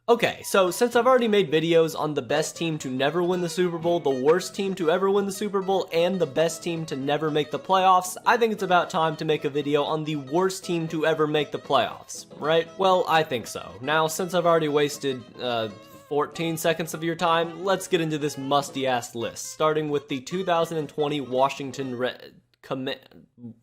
Okay, so since I've already made videos on the best team to never win the Super Bowl, the worst team to ever win the Super Bowl, and the best team to never make the playoffs, I think it's about time to make a video on the worst team to ever make the playoffs, right? Well, I think so. Now, since I've already wasted, 14 seconds of your time, let's get into this musty-ass list, starting with the 2020 Washington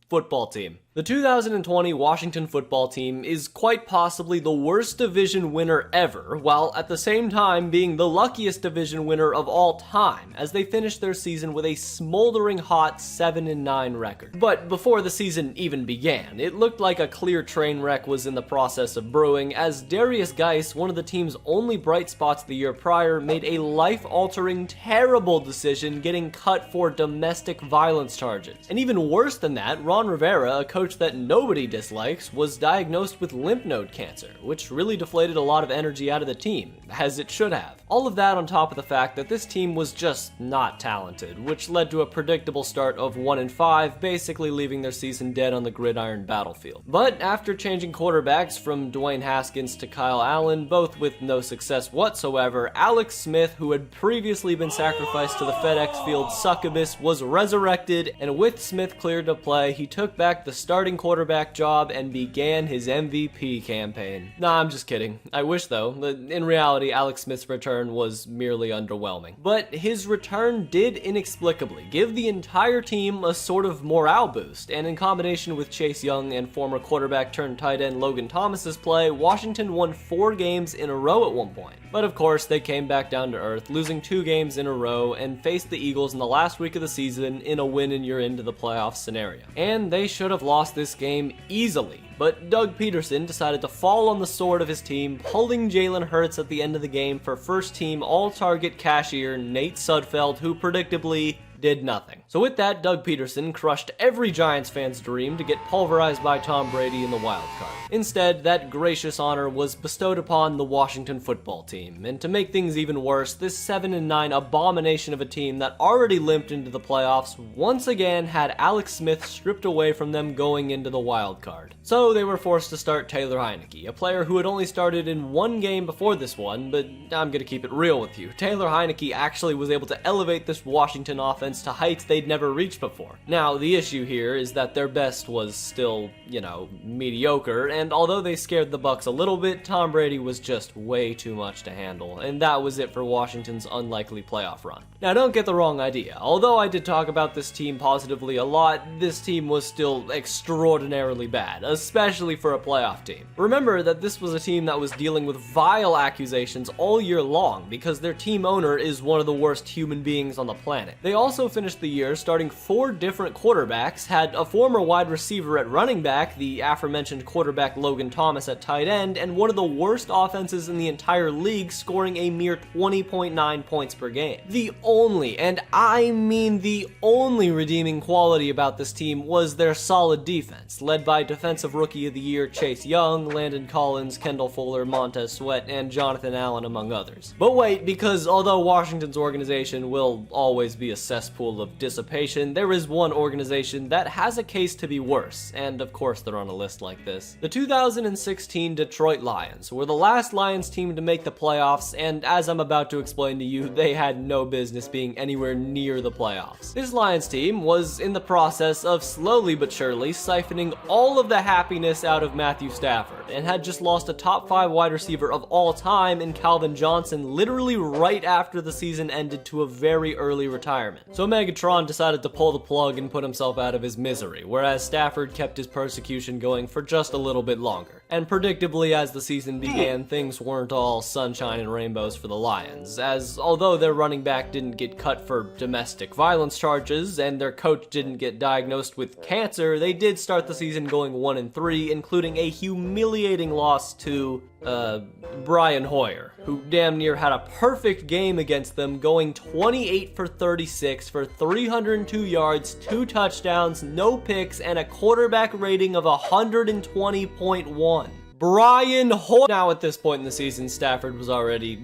football team. The 2020 Washington football team is quite possibly the worst division winner ever, while at the same time being the luckiest division winner of all time, as they finished their season with a smoldering hot 7-9 record. But before the season even began, it looked like a clear train wreck was in the process of brewing, as Darius Geis, one of the team's only bright spots the year prior, made a life-altering, terrible decision getting cut for domestic violence charges. And even worse than that, Ron Rivera, a coach that nobody dislikes, was diagnosed with lymph node cancer, which really deflated a lot of energy out of the team, as it should have. All of that on top of the fact that this team was just not talented, which led to a predictable start of 1-5, basically leaving their season dead on the gridiron battlefield. But after changing quarterbacks from Dwayne Haskins to Kyle Allen, both with no success whatsoever, Alex Smith, who had previously been sacrificed to the FedEx Field succubus, was resurrected, and with Smith cleared to play, he took back the starting quarterback job and began his MVP campaign. Nah, I'm just kidding. I wish though, that in reality Alex Smith's return was merely underwhelming. But his return did inexplicably give the entire team a sort of morale boost, and in combination with Chase Young and former quarterback turned tight end Logan Thomas's play, Washington won 4 games in a row at one point. But of course, they came back down to earth, losing 2 games in a row, and faced the Eagles in the last week of the season in a win and you're into the playoffs scenario. And they should have lost this game easily, but Doug Peterson decided to fall on the sword of his team, pulling Jalen Hurts at the end of the game for first-team all-target cashier Nate Sudfeld, who predictably did nothing. So with that, Doug Peterson crushed every Giants fan's dream to get pulverized by Tom Brady in the wild card. Instead, that gracious honor was bestowed upon the Washington football team, and to make things even worse, this 7-9 abomination of a team that already limped into the playoffs once again had Alex Smith stripped away from them going into the wild card. So they were forced to start Taylor Heinicke, a player who had only started in 1 game before this one, but I'm gonna keep it real with you. Taylor Heinicke actually was able to elevate this Washington offense to heights they'd never reached before. Now, the issue here is that their best was still, mediocre, and although they scared the Bucs a little bit, Tom Brady was just way too much to handle, and that was it for Washington's unlikely playoff run. Now, don't get the wrong idea. Although I did talk about this team positively a lot, this team was still extraordinarily bad, especially for a playoff team. Remember that this was a team that was dealing with vile accusations all year long because their team owner is one of the worst human beings on the planet. They also finished the year starting 4 different quarterbacks, had a former wide receiver at running back, the aforementioned quarterback Logan Thomas at tight end, and one of the worst offenses in the entire league, scoring a mere 20.9 points per game. The only, and I mean the only redeeming quality about this team was their solid defense, led by Defensive Rookie of the Year Chase Young, Landon Collins, Kendall Fuller, Montez Sweat, and Jonathan Allen, among others. But wait, because although Washington's organization will always be a cesspool of dissipation, there is one organization that has a case to be worse, and of course they're on a list like this. The 2016 Detroit Lions were the last Lions team to make the playoffs, and as I'm about to explain to you, they had no business being anywhere near the playoffs. This Lions team was in the process of slowly but surely siphoning all of the happiness out of Matthew Stafford, and had just lost a top 5 wide receiver of all time in Calvin Johnson literally right after the season ended to a very early retirement. So Megatron decided to pull the plug and put himself out of his misery, whereas Stafford kept his persecution going for just a little bit longer. And predictably, as the season began, things weren't all sunshine and rainbows for the Lions, as although their running back didn't get cut for domestic violence charges, and their coach didn't get diagnosed with cancer, they did start the season going 1-3, including a humiliating loss to Brian Hoyer, who damn near had a perfect game against them, going 28 for 36 for 302 yards, 2 touchdowns, no picks, and a quarterback rating of 120.1. Brian Hoyer. Now at this point in the season, Stafford was already,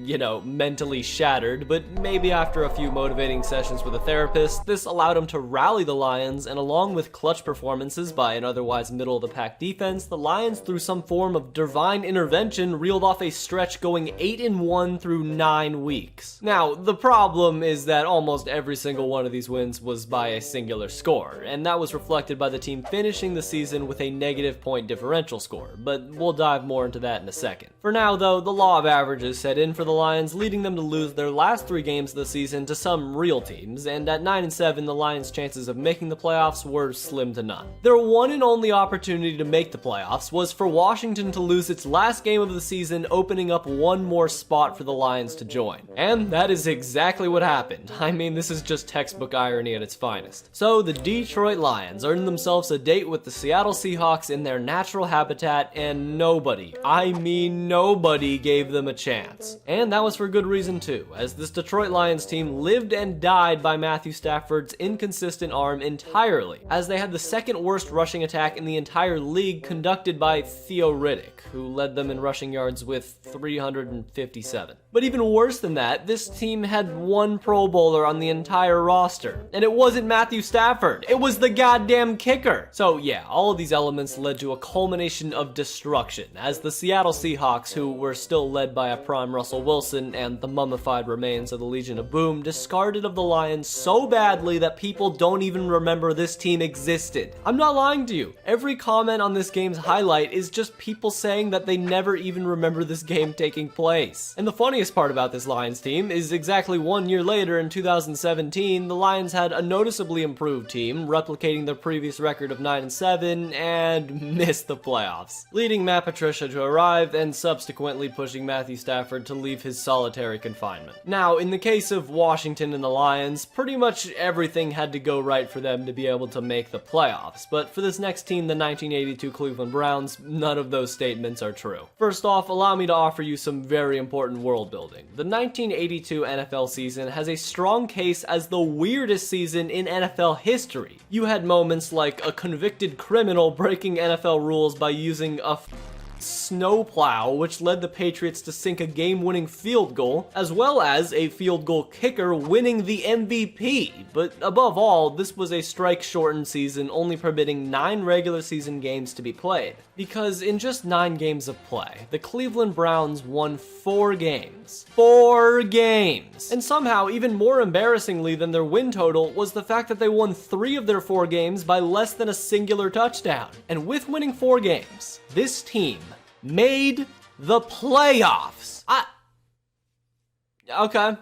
mentally shattered, but maybe after a few motivating sessions with a therapist, this allowed him to rally the Lions, and along with clutch performances by an otherwise middle-of-the-pack defense, the Lions, through some form of divine intervention, reeled off a stretch going 8-1 through 9 weeks. Now, the problem is that almost every single one of these wins was by a singular score, and that was reflected by the team finishing the season with a negative point differential score, but we'll dive more into that in a second. For now, though, the law of averages set in for the Lions, leading them to lose their last 3 games of the season to some real teams, and at 9-7, the Lions' chances of making the playoffs were slim to none. Their one and only opportunity to make the playoffs was for Washington to lose its last game of the season, opening up one more spot for the Lions to join. And that is exactly what happened. I mean, this is just textbook irony at its finest. So the Detroit Lions earned themselves a date with the Seattle Seahawks in their natural habitat, and nobody, I mean nobody, gave them a chance. And that was for good reason too, as this Detroit Lions team lived and died by Matthew Stafford's inconsistent arm entirely, as they had the second worst rushing attack in the entire league, conducted by Theo Riddick, who led them in rushing yards with 357. But even worse than that, this team had one Pro Bowler on the entire roster, and it wasn't Matthew Stafford, it was the goddamn kicker. So yeah, all of these elements led to a culmination of destruction, as the Seattle Seahawks, who were still led by a prime Russell Wilson and the mummified remains of the Legion of Boom, discarded of the Lions so badly that people don't even remember this team existed. I'm not lying to you. Every comment on this game's highlight is just people saying that they never even remember this game taking place. And the funniest part about this Lions team is exactly 1 year later, in 2017, the Lions had a noticeably improved team, replicating their previous record of 9-7, and missed the playoffs, leading Matt Patricia to arrive and subsequently pushing Matthew Stafford to leave his solitary confinement. Now, in the case of Washington and the Lions, pretty much everything had to go right for them to be able to make the playoffs, but for this next team, the 1982 Cleveland Browns, none of those statements are true. First off, allow me to offer you some very important world building. The 1982 NFL season has a strong case as the weirdest season in NFL history. You had moments like a convicted criminal breaking NFL rules by using a snowplow, which led the Patriots to sink a game-winning field goal, as well as a field goal kicker winning the MVP. But above all, this was a strike-shortened season, only permitting 9 regular season games to be played. Because in just 9 games of play, the Cleveland Browns won 4 games. 4 games! And somehow, even more embarrassingly than their win total, was the fact that they won 3 of their 4 games by less than a singular touchdown. And with winning 4 games, this team made the playoffs. Okay.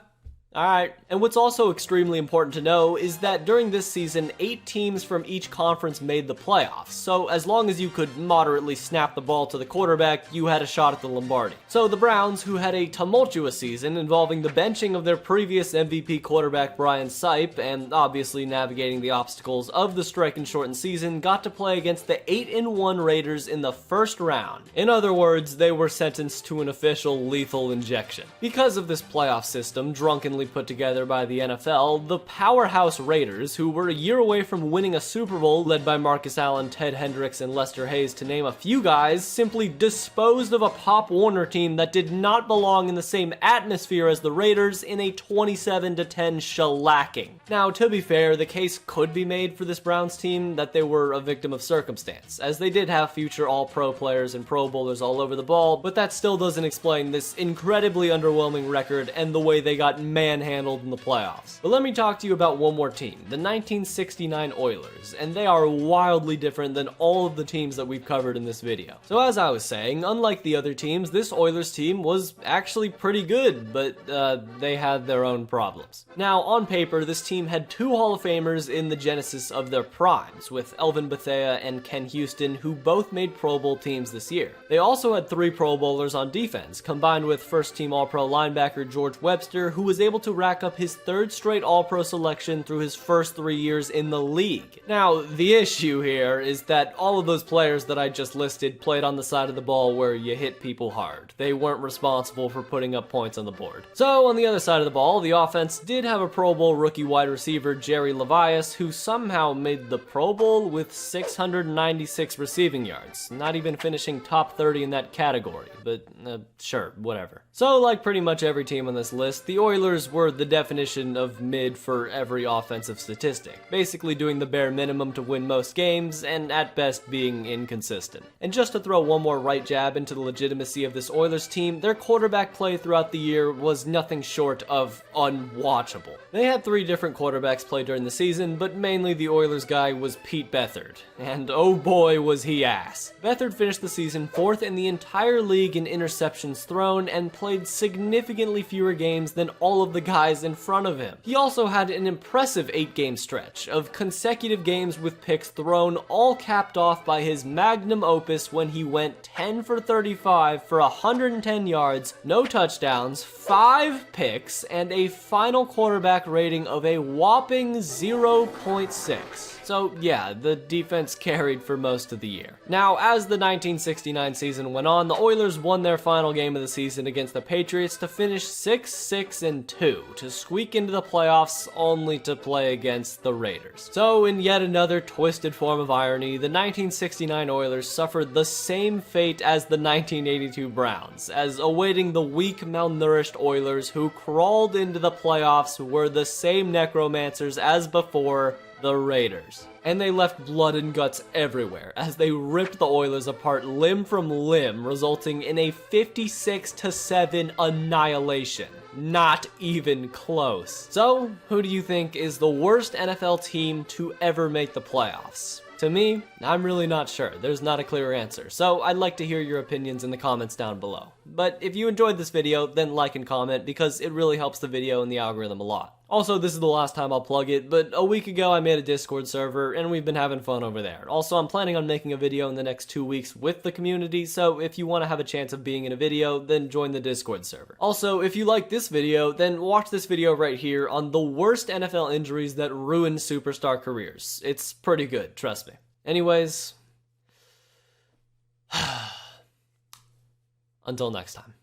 Alright, and what's also extremely important to know is that during this season, 8 teams from each conference made the playoffs, so as long as you could moderately snap the ball to the quarterback, you had a shot at the Lombardi. So the Browns, who had a tumultuous season involving the benching of their previous MVP quarterback Brian Sipe, and obviously navigating the obstacles of the strike and shortened season, got to play against the 8-1 Raiders in the first round. In other words, they were sentenced to an official lethal injection. Because of this playoff system, drunkenly put together by the NFL, the powerhouse Raiders, who were a year away from winning a Super Bowl led by Marcus Allen, Ted Hendricks, and Lester Hayes to name a few guys, simply disposed of a Pop Warner team that did not belong in the same atmosphere as the Raiders in a 27-10 shellacking. Now, to be fair, the case could be made for this Browns team that they were a victim of circumstance, as they did have future All-Pro players and Pro Bowlers all over the ball, but that still doesn't explain this incredibly underwhelming record and the way they got manhandled in the playoffs. But let me talk to you about one more team, the 1969 Oilers, and they are wildly different than all of the teams that we've covered in this video. So as I was saying, unlike the other teams, this Oilers team was actually pretty good, but they had their own problems. Now, on paper, this team had 2 Hall of Famers in the genesis of their primes, with Elvin Bethea and Ken Houston, who both made Pro Bowl teams this year. They also had 3 Pro Bowlers on defense, combined with first-team All-Pro linebacker George Webster, who was able able to rack up his 3rd straight All-Pro selection through his first 3 years in the league. Now, the issue here is that all of those players that I just listed played on the side of the ball where you hit people hard. They weren't responsible for putting up points on the board. So, on the other side of the ball, the offense did have a Pro Bowl rookie wide receiver, Jerry Levias, who somehow made the Pro Bowl with 696 receiving yards, not even finishing top 30 in that category, but sure, whatever. So, like pretty much every team on this list, the Oilers were the definition of mid for every offensive statistic, basically doing the bare minimum to win most games, and at best being inconsistent. And just to throw one more right jab into the legitimacy of this Oilers team, their quarterback play throughout the year was nothing short of unwatchable. They had 3 different quarterbacks play during the season, but mainly the Oilers guy was Pete Beathard, and oh boy was he ass. Beathard finished the season 4th in the entire league in interceptions thrown and played significantly fewer games than all of the guys in front of him. He also had an impressive 8-game stretch of consecutive games with picks thrown, all capped off by his magnum opus when he went 10 for 35 for 110 yards, no touchdowns, 5 picks, and a final quarterback rating of a whopping 0.6. So yeah, the defense carried for most of the year. Now, as the 1969 season went on, the Oilers won their final game of the season against the Patriots to finish 6-6-2, to squeak into the playoffs only to play against the Raiders. So in yet another twisted form of irony, the 1969 Oilers suffered the same fate as the 1982 Browns, as awaiting the weak, malnourished Oilers who crawled into the playoffs were the same necromancers as before, the Raiders. And they left blood and guts everywhere as they ripped the Oilers apart limb from limb, resulting in a 56-7 annihilation. Not even close. So, who do you think is the worst NFL team to ever make the playoffs? To me, I'm really not sure. There's not a clear answer, so I'd like to hear your opinions in the comments down below. But if you enjoyed this video, then like and comment because it really helps the video and the algorithm a lot. Also, this is the last time I'll plug it, but a week ago I made a Discord server and we've been having fun over there. Also, I'm planning on making a video in the next 2 weeks with the community, so if you want to have a chance of being in a video, then join the Discord server. Also, if you like this video, then watch this video right here on the worst NFL injuries that ruin superstar careers. It's pretty good, trust me. Anyways, until next time.